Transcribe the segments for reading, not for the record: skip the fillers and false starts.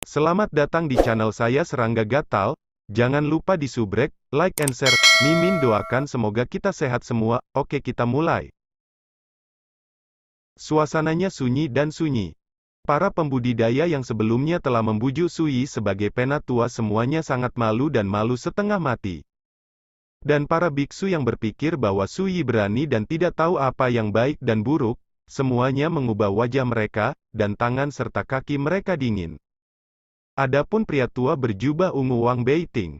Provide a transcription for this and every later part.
Selamat datang di channel saya Serangga Gatal. Jangan lupa di subrek, like and share. Mimin doakan semoga kita sehat semua. Oke, kita mulai. Suasananya sunyi dan sunyi. Para pembudidaya yang sebelumnya telah membujuk Sui sebagai penatua semuanya sangat malu dan malu setengah mati. Dan para biksu yang berpikir bahwa Sui berani dan tidak tahu apa yang baik dan buruk, semuanya mengubah wajah mereka, dan tangan serta kaki mereka dingin. Adapun pria tua berjubah ungu Wang Beiting.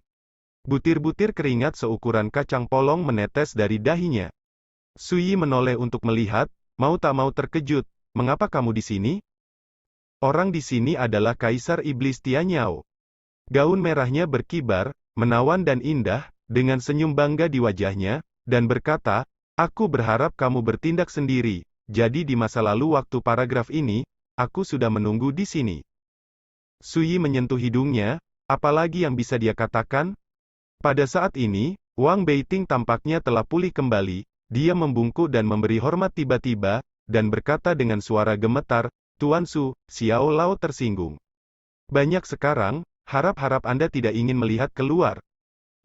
Butir-butir keringat seukuran kacang polong menetes dari dahinya. Sui menoleh untuk melihat, mau tak mau terkejut. Mengapa kamu di sini? Orang di sini adalah Kaisar Iblis Tianyao. Gaun merahnya berkibar, menawan dan indah, dengan senyum bangga di wajahnya, dan berkata, aku berharap kamu bertindak sendiri. Jadi di masa lalu waktu paragraf ini, aku sudah menunggu di sini. Sui menyentuh hidungnya, apalagi yang bisa dia katakan? Pada saat ini, Wang Beiting tampaknya telah pulih kembali, dia membungkuk dan memberi hormat tiba-tiba, dan berkata dengan suara gemetar, Tuan Su, Xiao Lao tersinggung. Banyak sekarang, harap-harap Anda tidak ingin melihat keluar.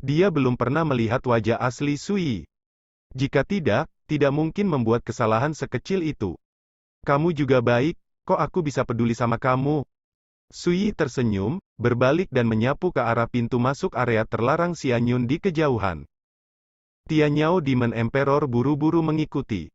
Dia belum pernah melihat wajah asli Sui. Jika tidak mungkin membuat kesalahan sekecil itu. Kamu juga baik, kok aku bisa peduli sama kamu? Sui tersenyum, berbalik dan menyapu ke arah pintu masuk area terlarang Xianyun di kejauhan. Tianyao Demon Emperor buru-buru mengikuti.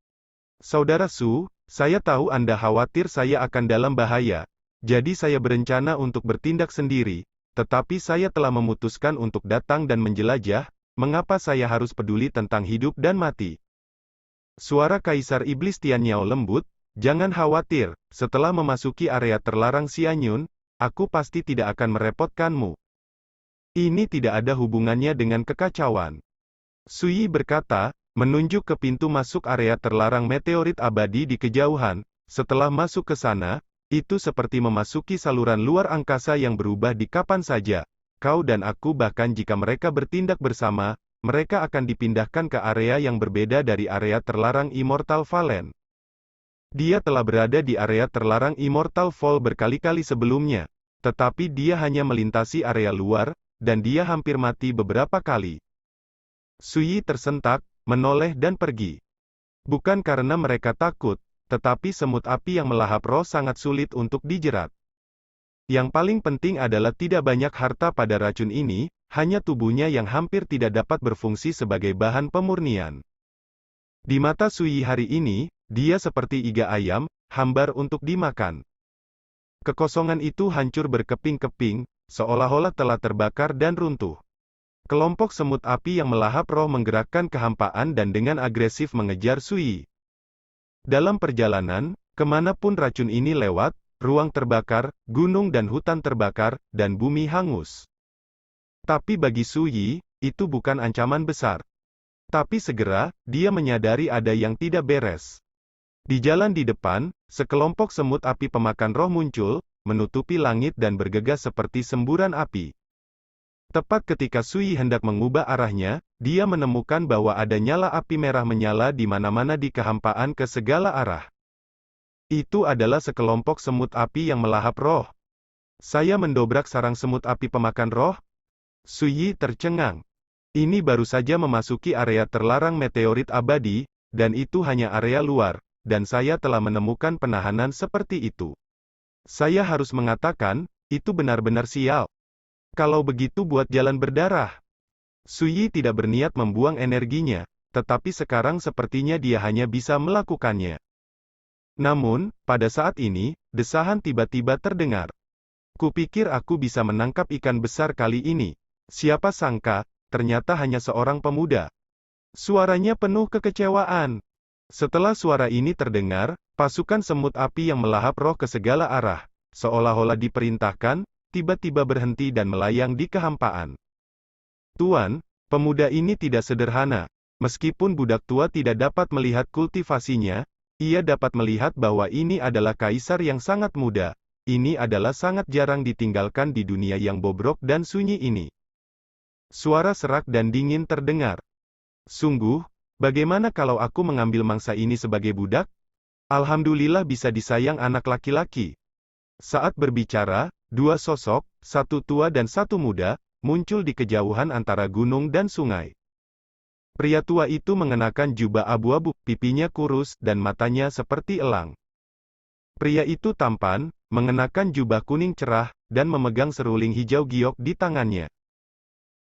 Saudara Su, saya tahu Anda khawatir saya akan dalam bahaya, jadi saya berencana untuk bertindak sendiri, tetapi saya telah memutuskan untuk datang dan menjelajah, mengapa saya harus peduli tentang hidup dan mati. Suara Kaisar Iblis Tianyao lembut, jangan khawatir, setelah memasuki area terlarang Xianyun, aku pasti tidak akan merepotkanmu. Ini tidak ada hubungannya dengan kekacauan. Sui berkata, menunjuk ke pintu masuk area terlarang meteorit abadi di kejauhan. Setelah masuk ke sana, itu seperti memasuki saluran luar angkasa yang berubah di kapan saja. Kau dan aku bahkan jika mereka bertindak bersama, mereka akan dipindahkan ke area yang berbeda dari area terlarang Immortal Valen. Dia telah berada di area terlarang Immortal Fall berkali-kali sebelumnya, tetapi dia hanya melintasi area luar, dan dia hampir mati beberapa kali. Sui tersentak, menoleh dan pergi. Bukan karena mereka takut, tetapi semut api yang melahap roh sangat sulit untuk dijerat. Yang paling penting adalah tidak banyak harta pada racun ini, hanya tubuhnya yang hampir tidak dapat berfungsi sebagai bahan pemurnian. Di mata Sui hari ini, dia seperti iga ayam, hambar untuk dimakan. Kekosongan itu hancur berkeping-keping, seolah-olah telah terbakar dan runtuh. Kelompok semut api yang melahap roh menggerakkan kehampaan dan dengan agresif mengejar Sui. Dalam perjalanan, kemanapun racun ini lewat, ruang terbakar, gunung dan hutan terbakar, dan bumi hangus. Tapi bagi Sui, itu bukan ancaman besar. Tapi segera, dia menyadari ada yang tidak beres. Di jalan di depan, sekelompok semut api pemakan roh muncul, menutupi langit dan bergegas seperti semburan api. Tepat ketika Sui hendak mengubah arahnya, dia menemukan bahwa ada nyala api merah menyala di mana-mana di kehampaan ke segala arah. Itu adalah sekelompok semut api yang melahap roh. Saya mendobrak sarang semut api pemakan roh? Sui tercengang. Ini baru saja memasuki area terlarang meteorit abadi, dan itu hanya area luar. Dan saya telah menemukan penahanan seperti itu. Saya harus mengatakan, itu benar-benar sial. Kalau begitu buat jalan berdarah. Sui tidak berniat membuang energinya, tetapi sekarang sepertinya dia hanya bisa melakukannya. Namun, pada saat ini, desahan tiba-tiba terdengar. Kupikir aku bisa menangkap ikan besar kali ini. Siapa sangka, ternyata hanya seorang pemuda. Suaranya penuh kekecewaan. Setelah suara ini terdengar, pasukan semut api yang melahap roh ke segala arah, seolah-olah diperintahkan, tiba-tiba berhenti dan melayang di kehampaan. Tuan, pemuda ini tidak sederhana. Meskipun budak tua tidak dapat melihat kultivasinya, ia dapat melihat bahwa ini adalah kaisar yang sangat muda. Ini adalah sangat jarang ditinggalkan di dunia yang bobrok dan sunyi ini. Suara serak dan dingin terdengar. Sungguh, bagaimana kalau aku mengambil mangsa ini sebagai budak? Alhamdulillah bisa disayang anak laki-laki. Saat berbicara, Dua sosok, satu tua dan satu muda, muncul di kejauhan antara gunung dan sungai. Pria tua itu mengenakan jubah abu-abu, pipinya kurus, dan matanya seperti elang. Pria itu tampan, mengenakan jubah kuning cerah, dan memegang seruling hijau giok di tangannya.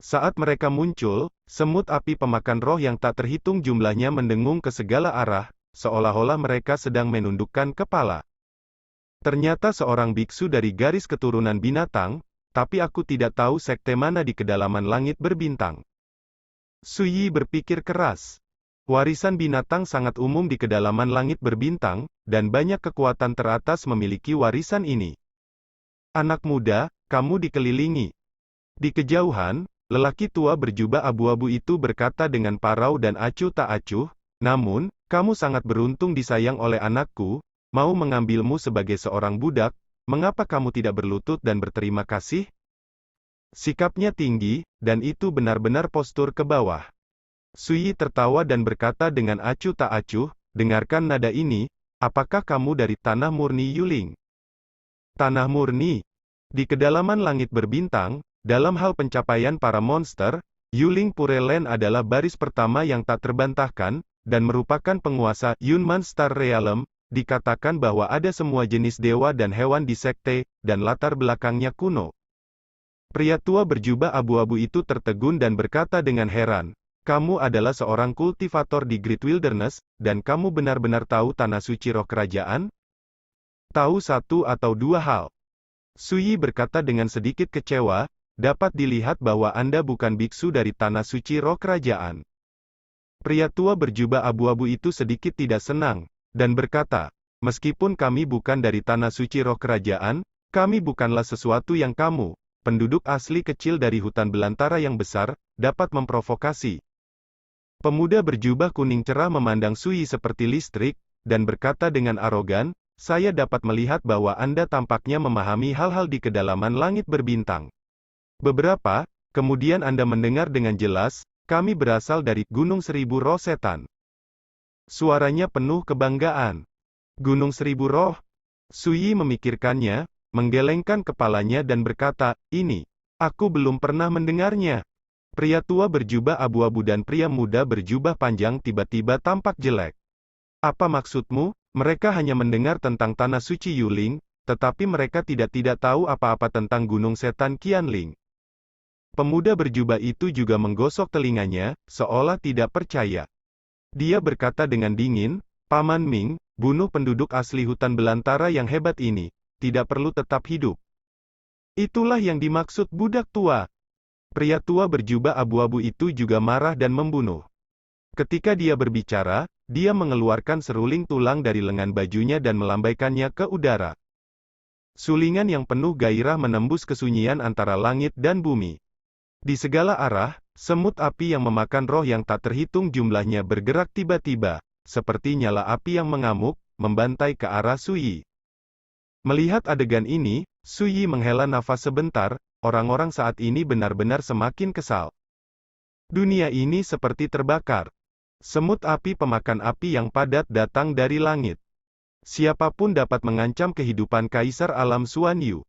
Saat mereka muncul, semut api pemakan roh yang tak terhitung jumlahnya mendengung ke segala arah, seolah-olah mereka sedang menundukkan kepala. Ternyata seorang biksu dari garis keturunan binatang, tapi aku tidak tahu sekte mana di kedalaman langit berbintang. Su Yi berpikir keras. Warisan binatang sangat umum di kedalaman langit berbintang, dan banyak kekuatan teratas memiliki warisan ini. Anak muda, kamu dikelilingi. Di kejauhan, lelaki tua berjubah abu-abu itu berkata dengan parau dan acuh tak acuh, namun, kamu sangat beruntung disayang oleh anakku, mau mengambilmu sebagai seorang budak, mengapa kamu tidak berlutut dan berterima kasih? Sikapnya tinggi, dan itu benar-benar postur ke bawah. Su Yi tertawa dan berkata dengan acuh tak acuh, dengarkan nada ini, apakah kamu dari tanah murni Yuling? Tanah murni. Di kedalaman langit berbintang, dalam hal pencapaian para monster, Yuling Pure Land adalah baris pertama yang tak terbantahkan, dan merupakan penguasa Yunman Star Realm. Dikatakan bahwa ada semua jenis dewa dan hewan di sekte, dan latar belakangnya kuno. Pria tua berjubah abu-abu itu tertegun dan berkata dengan heran, kamu adalah seorang kultivator di Great Wilderness, dan kamu benar-benar tahu tanah suci roh kerajaan? Tahu satu atau dua hal. Su Yi berkata dengan sedikit kecewa, dapat dilihat bahwa Anda bukan biksu dari tanah suci roh kerajaan. Pria tua berjubah abu-abu itu sedikit tidak senang, dan berkata, meskipun kami bukan dari tanah suci roh kerajaan, kami bukanlah sesuatu yang kamu, penduduk asli kecil dari hutan belantara yang besar, dapat memprovokasi. Pemuda berjubah kuning cerah memandang Su Yi seperti listrik, dan berkata dengan arogan, saya dapat melihat bahwa Anda tampaknya memahami hal-hal di kedalaman langit berbintang. Kemudian Anda mendengar dengan jelas, kami berasal dari Gunung Seribu Roh Setan. Suaranya penuh kebanggaan. Gunung Seribu Roh? Su Yi memikirkannya, menggelengkan kepalanya dan berkata, ini, aku belum pernah mendengarnya. Pria tua berjubah abu-abu dan pria muda berjubah panjang tiba-tiba tampak jelek. Apa maksudmu? Mereka hanya mendengar tentang tanah suci Yuling, tetapi mereka tidak tahu apa-apa tentang Gunung Setan Qianling. Pemuda berjubah itu juga menggosok telinganya, seolah tidak percaya. Dia berkata dengan dingin, Paman Ming, bunuh penduduk asli hutan belantara yang hebat ini, tidak perlu tetap hidup. Itulah yang dimaksud budak tua. Pria tua berjubah abu-abu itu juga marah dan membunuh. Ketika dia berbicara, dia mengeluarkan seruling tulang dari lengan bajunya dan melambaikannya ke udara. Sulingan yang penuh gairah menembus kesunyian antara langit dan bumi. Di segala arah, semut api yang memakan roh yang tak terhitung jumlahnya bergerak tiba-tiba, seperti nyala api yang mengamuk, membantai ke arah Su Yi. Melihat adegan ini, Su Yi menghela nafas sebentar, orang-orang saat ini benar-benar semakin kesal. Dunia ini seperti terbakar. Semut api pemakan api yang padat datang dari langit. Siapapun dapat mengancam kehidupan Kaisar Alam Xuan Yu.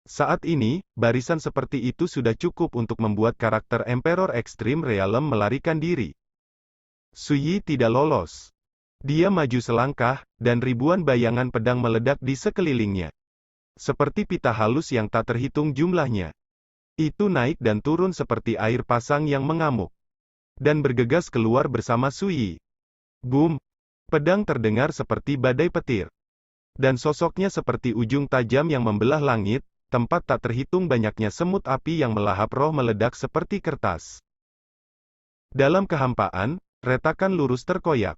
Saat ini, barisan seperti itu sudah cukup untuk membuat karakter Emperor Extreme Realm melarikan diri. Su Yi tidak lolos. Dia maju selangkah, dan ribuan bayangan pedang meledak di sekelilingnya. Seperti pita halus yang tak terhitung jumlahnya. Itu naik dan turun seperti air pasang yang mengamuk. Dan bergegas keluar bersama Su Yi. Boom! Pedang terdengar seperti badai petir. Dan sosoknya seperti ujung tajam yang membelah langit, tempat tak terhitung banyaknya semut api yang melahap roh meledak seperti kertas. Dalam kehampaan, retakan lurus terkoyak.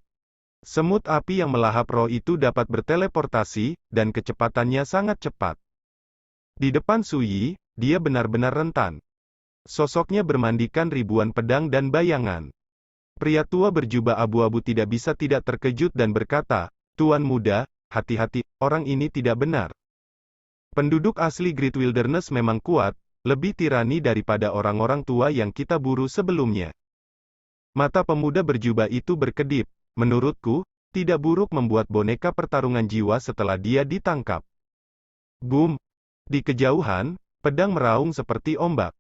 Semut api yang melahap roh itu dapat berteleportasi, dan kecepatannya sangat cepat. Di depan Su Yi, dia benar-benar rentan. Sosoknya bermandikan ribuan pedang dan bayangan. Pria tua berjubah abu-abu tidak bisa tidak terkejut dan berkata, Tuan muda, hati-hati, orang ini tidak benar. Penduduk asli Great Wilderness memang kuat, lebih tirani daripada orang-orang tua yang kita buru sebelumnya. Mata pemuda berjubah itu berkedip. Menurutku, tidak buruk membuat boneka pertarungan jiwa setelah dia ditangkap. Boom! Di kejauhan, pedang meraung seperti ombak.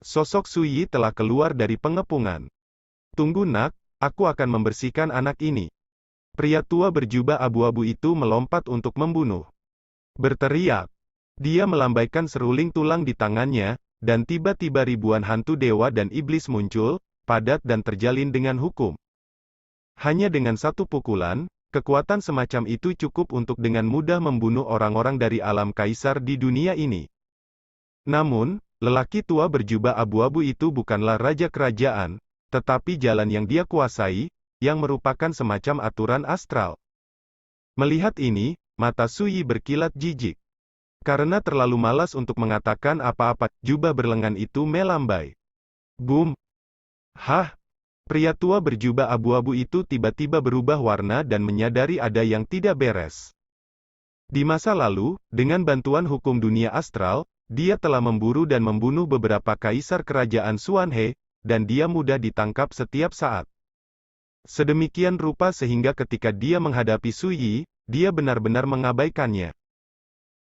Sosok Suyi telah keluar dari pengepungan. Tunggu nak, aku akan membersihkan anak ini. Pria tua berjubah abu-abu itu melompat untuk membunuh. Berteriak. Dia melambaikan seruling tulang di tangannya, dan tiba-tiba ribuan hantu dewa dan iblis muncul, padat dan terjalin dengan hukum. Hanya dengan satu pukulan, kekuatan semacam itu cukup untuk dengan mudah membunuh orang-orang dari alam kaisar di dunia ini. Namun, lelaki tua berjubah abu-abu itu bukanlah raja kerajaan, tetapi jalan yang dia kuasai, yang merupakan semacam aturan astral. Melihat ini, mata Suyi berkilat jijik. Karena terlalu malas untuk mengatakan apa-apa, jubah berlengan itu melambai. Boom! Hah! Pria tua berjubah abu-abu itu tiba-tiba berubah warna dan menyadari ada yang tidak beres. Di masa lalu, dengan bantuan hukum dunia astral, dia telah memburu dan membunuh beberapa kaisar kerajaan Xuanhe, dan dia mudah ditangkap setiap saat. Sedemikian rupa sehingga ketika dia menghadapi Suyi, dia benar-benar mengabaikannya.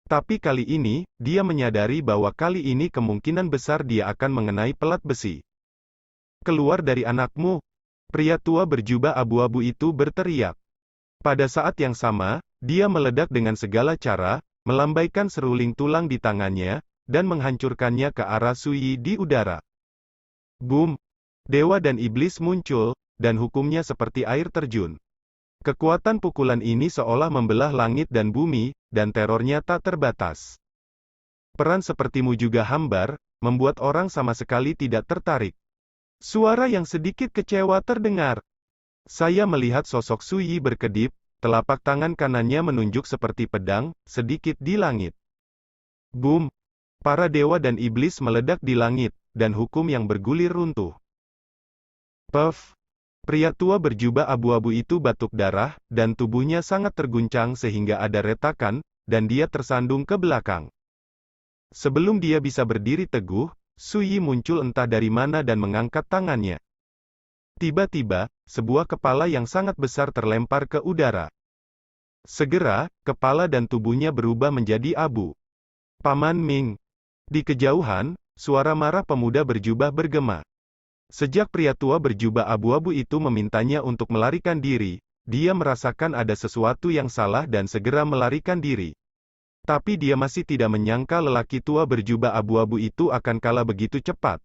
Tapi kali ini, dia menyadari bahwa kali ini kemungkinan besar dia akan mengenai pelat besi. Keluar dari anakmu! Pria tua berjubah abu-abu itu berteriak. Pada saat yang sama, dia meledak dengan segala cara, melambaikan seruling tulang di tangannya, dan menghancurkannya ke arah Suyi di udara. Boom! Dewa dan iblis muncul, dan hukumnya seperti air terjun. Kekuatan pukulan ini seolah membelah langit dan bumi, dan terornya tak terbatas. Peran sepertimu juga hambar, membuat orang sama sekali tidak tertarik. Suara yang sedikit kecewa terdengar. Saya melihat sosok Suyi berkedip, telapak tangan kanannya menunjuk seperti pedang, sedikit di langit. Boom! Para dewa dan iblis meledak di langit, dan hukum yang bergulir runtuh. Puff! Pria tua berjubah abu-abu itu batuk darah, dan tubuhnya sangat terguncang sehingga ada retakan, dan dia tersandung ke belakang. Sebelum dia bisa berdiri teguh, Suyi muncul entah dari mana dan mengangkat tangannya. Tiba-tiba, sebuah kepala yang sangat besar terlempar ke udara. Segera, kepala dan tubuhnya berubah menjadi abu. Paman Ming. Di kejauhan, suara marah pemuda berjubah bergema. Sejak pria tua berjubah abu-abu itu memintanya untuk melarikan diri, dia merasakan ada sesuatu yang salah dan segera melarikan diri. Tapi dia masih tidak menyangka lelaki tua berjubah abu-abu itu akan kalah begitu cepat.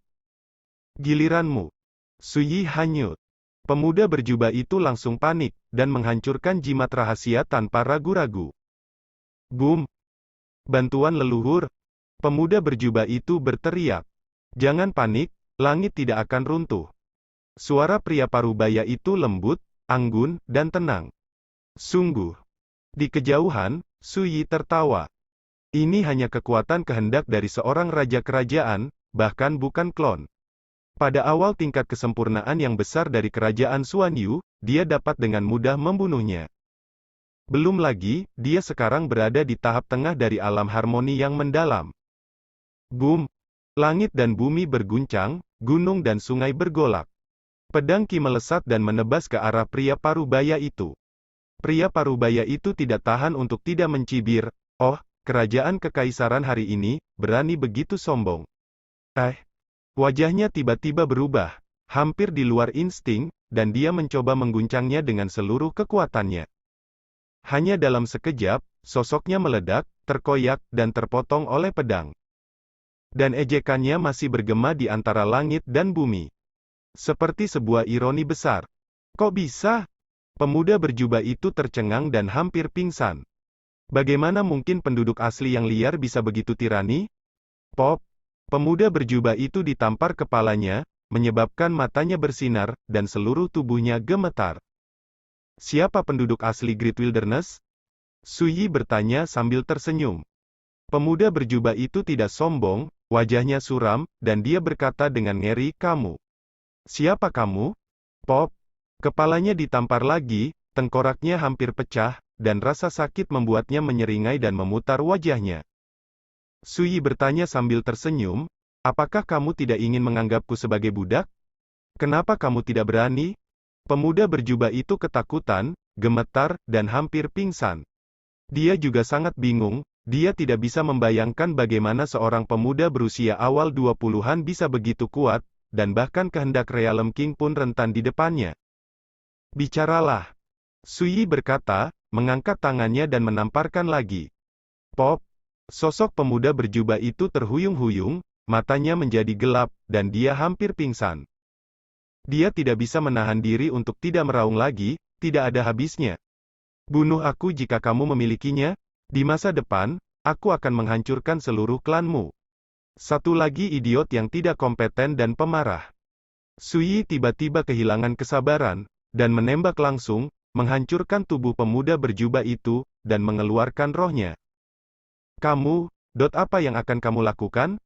Giliranmu. Suyi hanyut. Pemuda berjubah itu langsung panik, dan menghancurkan jimat rahasia tanpa ragu-ragu. Boom! Bantuan leluhur. Pemuda berjubah itu berteriak. Jangan panik, langit tidak akan runtuh. Suara pria parubaya itu lembut, anggun, dan tenang. Sungguh. Di kejauhan, Suyi tertawa. Ini hanya kekuatan kehendak dari seorang raja kerajaan, bahkan bukan klon. Pada awal tingkat kesempurnaan yang besar dari kerajaan Xuanyu, dia dapat dengan mudah membunuhnya. Belum lagi, dia sekarang berada di tahap tengah dari alam harmoni yang mendalam. Boom! Langit dan bumi berguncang, gunung dan sungai bergolak. Pedang Ki melesat dan menebas ke arah pria parubaya itu. Pria parubaya itu tidak tahan untuk tidak mencibir, "Oh, kerajaan kekaisaran hari ini, berani begitu sombong." Wajahnya tiba-tiba berubah, hampir di luar insting, dan dia mencoba mengguncangnya dengan seluruh kekuatannya. Hanya dalam sekejap, sosoknya meledak, terkoyak, dan terpotong oleh pedang. Dan ejekannya masih bergema di antara langit dan bumi. Seperti sebuah ironi besar. Kok bisa? Pemuda berjubah itu tercengang dan hampir pingsan. Bagaimana mungkin penduduk asli yang liar bisa begitu tirani? Pop! Pemuda berjubah itu ditampar kepalanya, menyebabkan matanya bersinar, dan seluruh tubuhnya gemetar. Siapa penduduk asli Great Wilderness? Suyi bertanya sambil tersenyum. Pemuda berjubah itu tidak sombong, wajahnya suram, dan dia berkata dengan ngeri, "Kamu. Siapa kamu?" Pop! Kepalanya ditampar lagi, tengkoraknya hampir pecah, dan rasa sakit membuatnya menyeringai dan memutar wajahnya. Suyi bertanya sambil tersenyum, "Apakah kamu tidak ingin menganggapku sebagai budak? Kenapa kamu tidak berani?" Pemuda berjubah itu ketakutan, gemetar, dan hampir pingsan. Dia juga sangat bingung, Dia tidak bisa membayangkan bagaimana seorang pemuda berusia awal 20-an bisa begitu kuat, dan bahkan kehendak Realm King pun rentan di depannya. Bicaralah. Sui berkata, mengangkat tangannya dan menamparkan lagi. Pop. Sosok pemuda berjubah itu terhuyung-huyung, matanya menjadi gelap, dan dia hampir pingsan. Dia tidak bisa menahan diri untuk tidak meraung lagi, tidak ada habisnya. Bunuh aku jika kamu memilikinya. Di masa depan, aku akan menghancurkan seluruh klanmu. Satu lagi idiot yang tidak kompeten dan pemarah. Sui tiba-tiba kehilangan kesabaran, dan menembak langsung, menghancurkan tubuh pemuda berjubah itu, dan mengeluarkan rohnya. Kamu, apa yang akan kamu lakukan?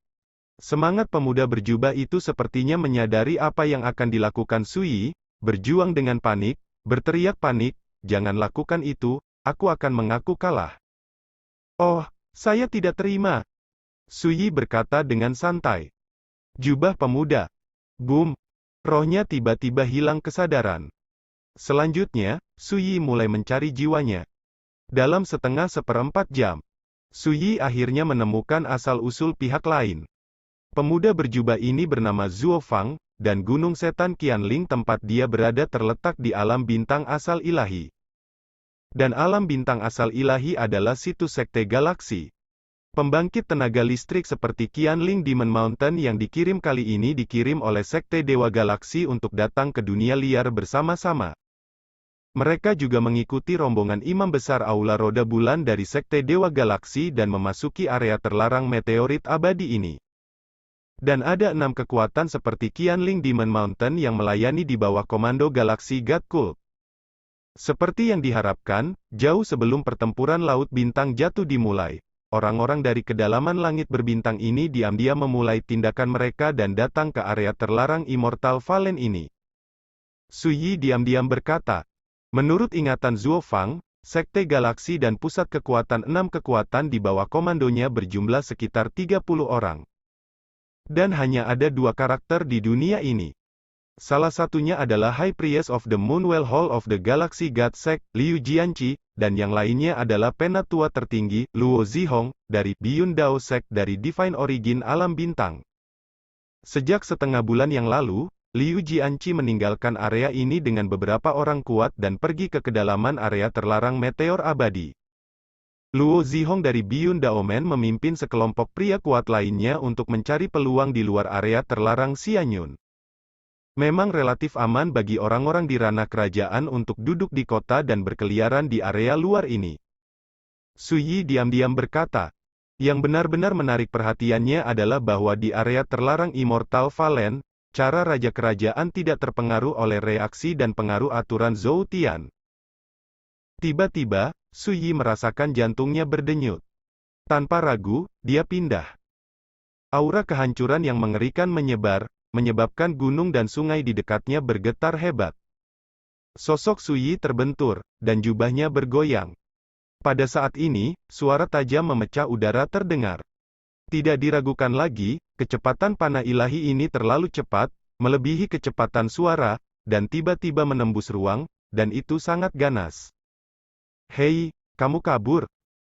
Semangat pemuda berjubah itu sepertinya menyadari apa yang akan dilakukan Sui, berjuang dengan panik, berteriak panik, jangan lakukan itu, aku akan mengaku kalah. Oh, saya tidak terima. Sui berkata dengan santai. Jubah pemuda. Boom. Rohnya tiba-tiba hilang kesadaran. Selanjutnya, Sui mulai mencari jiwanya. Dalam seperempat jam, Sui akhirnya menemukan asal-usul pihak lain. Pemuda berjubah ini bernama Zuo Fang, dan Gunung Setan Qianling tempat dia berada terletak di alam bintang asal ilahi. Dan alam bintang asal ilahi adalah situs sekte galaksi. Pembangkit tenaga listrik seperti Qianling Demon Mountain yang dikirim kali ini dikirim oleh sekte Dewa Galaksi untuk datang ke dunia liar bersama-sama. Mereka juga mengikuti rombongan imam besar Aula Roda Bulan dari sekte Dewa Galaksi dan memasuki area terlarang meteorit abadi ini. Dan ada 6 kekuatan seperti Qianling Demon Mountain yang melayani di bawah komando Galaksi God Cult. Seperti yang diharapkan, jauh sebelum pertempuran Laut Bintang jatuh dimulai, orang-orang dari kedalaman langit berbintang ini diam-diam memulai tindakan mereka dan datang ke area terlarang Immortal Valen ini. Sui diam-diam berkata, menurut ingatan Zuo Fang, Sekte Galaksi dan pusat kekuatan 6 kekuatan di bawah komandonya berjumlah sekitar 30 orang. Dan hanya ada 2 karakter di dunia ini. Salah satunya adalah High Priest of the Moonwell Hall of the Galaxy God Sect, Liu Jianqi, dan yang lainnya adalah penatua tertinggi, Luo Zihong, dari Beyond Dao Sect dari Divine Origin Alam Bintang. Sejak setengah bulan yang lalu, Liu Jianqi meninggalkan area ini dengan beberapa orang kuat dan pergi ke kedalaman area terlarang meteor abadi. Luo Zihong dari Beyond Daomen memimpin sekelompok pria kuat lainnya untuk mencari peluang di luar area terlarang Xianyun. Memang relatif aman bagi orang-orang di ranah kerajaan untuk duduk di kota dan berkeliaran di area luar ini. Sui diam-diam berkata, yang benar-benar menarik perhatiannya adalah bahwa di area terlarang Immortal Valen, cara raja kerajaan tidak terpengaruh oleh reaksi dan pengaruh aturan Zhou Tian. Tiba-tiba, Sui merasakan jantungnya berdenyut. Tanpa ragu, dia pindah. Aura kehancuran yang mengerikan menyebar, menyebabkan gunung dan sungai di dekatnya bergetar hebat. Sosok Sui terbentur, dan jubahnya bergoyang. Pada saat ini, suara tajam memecah udara terdengar. Tidak diragukan lagi, kecepatan panah ilahi ini terlalu cepat, melebihi kecepatan suara, dan tiba-tiba menembus ruang, dan itu sangat ganas. Hei, kamu kabur.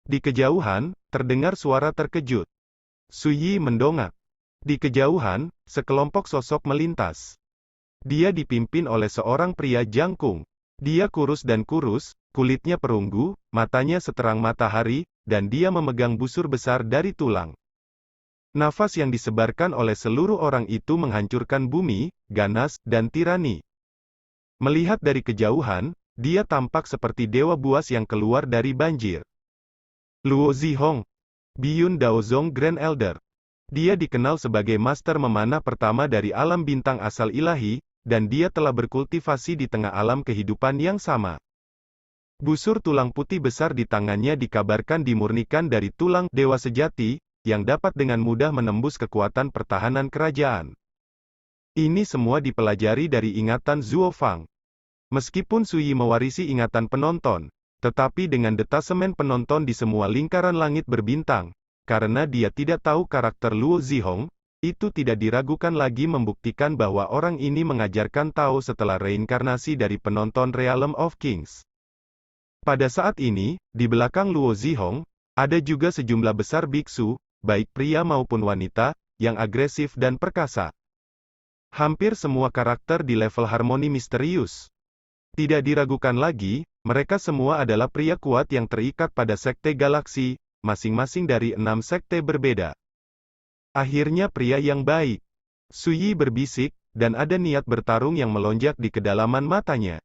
Di kejauhan, terdengar suara terkejut. Sui mendongak. Di kejauhan, sekelompok sosok melintas. Dia dipimpin oleh seorang pria jangkung. Dia kurus dan kurus, kulitnya perunggu, matanya seterang matahari, dan dia memegang busur besar dari tulang. Nafas yang disebarkan oleh seluruh orang itu menghancurkan bumi, ganas, dan tirani. Melihat dari kejauhan, dia tampak seperti dewa buas yang keluar dari banjir. Luo Zihong, Beyond Daozong Grand Elder. Dia dikenal sebagai master memanah pertama dari alam bintang asal ilahi, dan dia telah berkultivasi di tengah alam kehidupan yang sama. Busur tulang putih besar di tangannya dikabarkan dimurnikan dari tulang dewa sejati, yang dapat dengan mudah menembus kekuatan pertahanan kerajaan. Ini semua dipelajari dari ingatan Zuo Fang. Meskipun Sui mewarisi ingatan penonton, tetapi dengan detasemen penonton di semua lingkaran langit berbintang, karena dia tidak tahu karakter Luo Zihong, itu tidak diragukan lagi membuktikan bahwa orang ini mengajarkan Tao setelah reinkarnasi dari penonton Realm of Kings. Pada saat ini, di belakang Luo Zihong, Ada juga sejumlah besar biksu, baik pria maupun wanita, yang agresif dan perkasa. Hampir semua karakter di level harmoni misterius. Tidak diragukan lagi, mereka semua adalah pria kuat yang terikat pada sekte galaksi, masing-masing dari 6 sekte berbeda. Akhirnya pria yang baik. Suyi berbisik, dan ada niat bertarung yang melonjak di kedalaman matanya.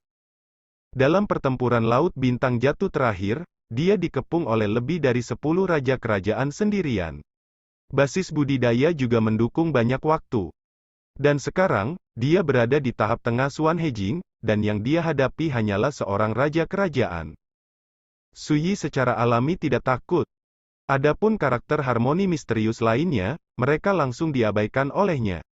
Dalam pertempuran Laut Bintang Jatuh terakhir, dia dikepung oleh lebih dari 10 raja kerajaan sendirian. Basis budidaya juga mendukung banyak waktu. Dan sekarang, dia berada di tahap tengah Suan Hejing, dan yang dia hadapi hanyalah seorang raja kerajaan. Suyi secara alami tidak takut. Adapun karakter harmoni misterius lainnya, mereka langsung diabaikan olehnya.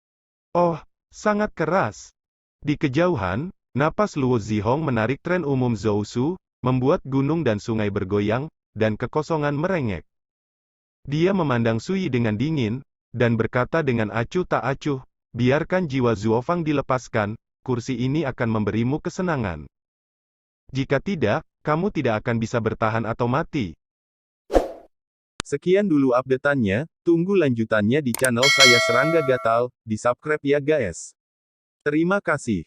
Oh, sangat keras. Di kejauhan, napas Luo Zihong menarik tren umum Zhou, membuat gunung dan sungai bergoyang, dan kekosongan merengek. Dia memandang Suyi dengan dingin, dan berkata dengan acuh tak acuh, biarkan jiwa Zuofang dilepaskan, kursi ini akan memberimu kesenangan. Jika tidak, kamu tidak akan bisa bertahan atau mati. Sekian dulu update-annya, tunggu lanjutannya di channel saya Serangga Gatal, di subscribe ya guys. Terima kasih.